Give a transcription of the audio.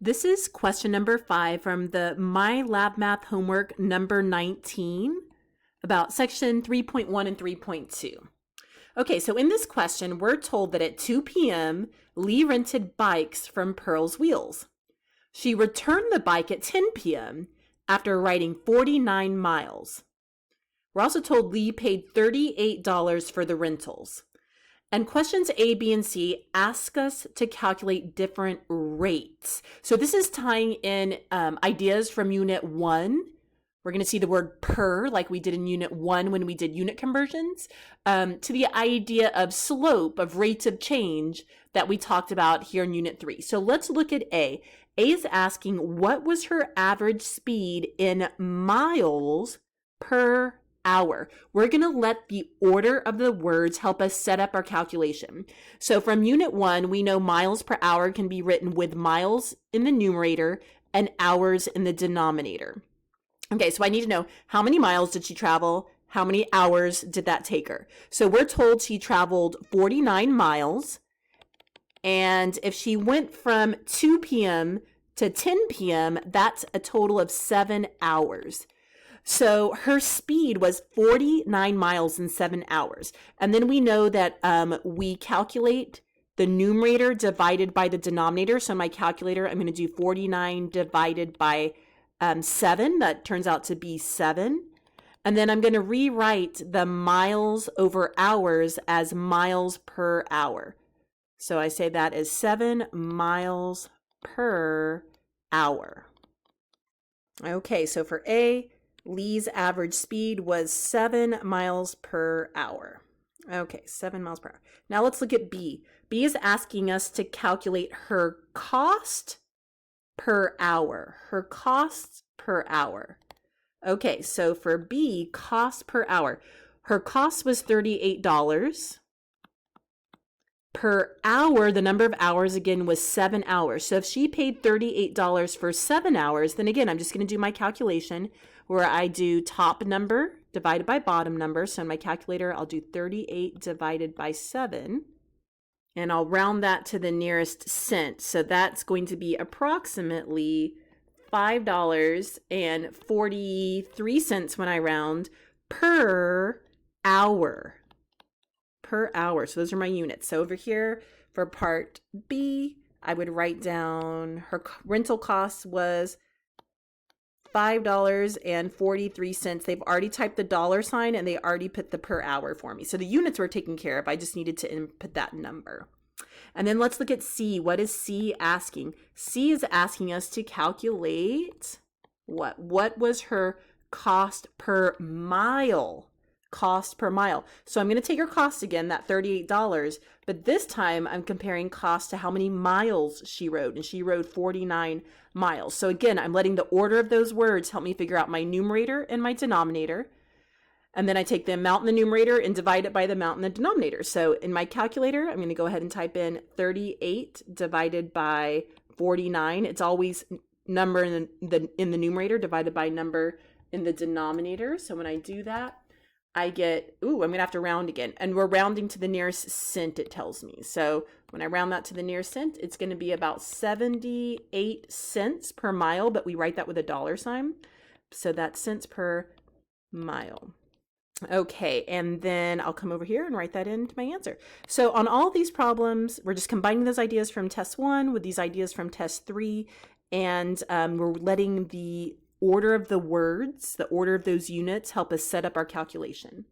This is question number 5 from the My Lab Math homework number 19 about section 3.1 and 3.2. Okay, so in this question, we're told that at 2 p.m., Lee rented bikes from Pearl's Wheels. She returned the bike at 10 p.m. after riding 49 miles. We're also told Lee paid $38 for the rentals. And questions A, B, and C ask us to calculate different rates. So this is tying in ideas from Unit 1. We're going to see the word per, like we did in Unit 1 when we did unit conversions, to the idea of slope, of rates of change that we talked about here in Unit 3. So let's look at A. A is asking, what was her average speed in miles per hour? We're going to let the order of the words help us set up our calculation. So from Unit 1, we know miles per hour can be written with miles in the numerator and hours in the denominator. Okay, so I need to know how many miles did she travel? How many hours did that take her? So we're told she traveled 49 miles. And if she went from 2 p.m. to 10 p.m., that's a total of 7 hours. So her speed was 49 miles in 7 hours. And then we know that we calculate the numerator divided by the denominator. So in my calculator, I'm going to do 49 divided by 7. That turns out to be 7. And then I'm going to rewrite the miles over hours as miles per hour. So I say that is 7 miles per hour. Okay, so for A, Lee's average speed was 7 miles per hour. Okay, 7 miles per hour. Now let's look at B. B is asking us to calculate her cost per hour. Her cost per hour. Okay, so for B, cost per hour. Her cost was $38 per hour. The number of hours again was 7 hours. So if she paid $38 for 7 hours, then again, I'm just going to do my calculation where I do top number divided by bottom number. So in my calculator, I'll do 38 divided by 7. And I'll round that to the nearest cent. So that's going to be approximately $5.43 when I round per hour. Per hour. So those are my units. So over here for part B, I would write down her rental cost was $5.43. They've already typed the dollar sign and they already put the per hour for me. So the units were taken care of. I just needed to input that number. And then let's look at C. What is C asking? C is asking us to calculate what? What was her cost per mile? Cost per mile. So I'm going to take her cost again, that $38, but this time I'm comparing cost to how many miles she rode, and she rode 49 miles. So again, I'm letting the order of those words help me figure out my numerator and my denominator. And then I take the amount in the numerator and divide it by the amount in the denominator. So in my calculator, I'm going to go ahead and type in 38 divided by 49. It's always number in the numerator divided by number in the denominator. So when I do that, I get, I'm going to have to round again. And we're rounding to the nearest cent, it tells me. So when I round that to the nearest cent, it's going to be about 78 cents per mile, but we write that with a dollar sign. So that's cents per mile. Okay, and then I'll come over here and write that into my answer. So on all these problems, we're just combining those ideas from test 1 with these ideas from test 3, and we're letting the order of the words, the order of those units, help us set up our calculation.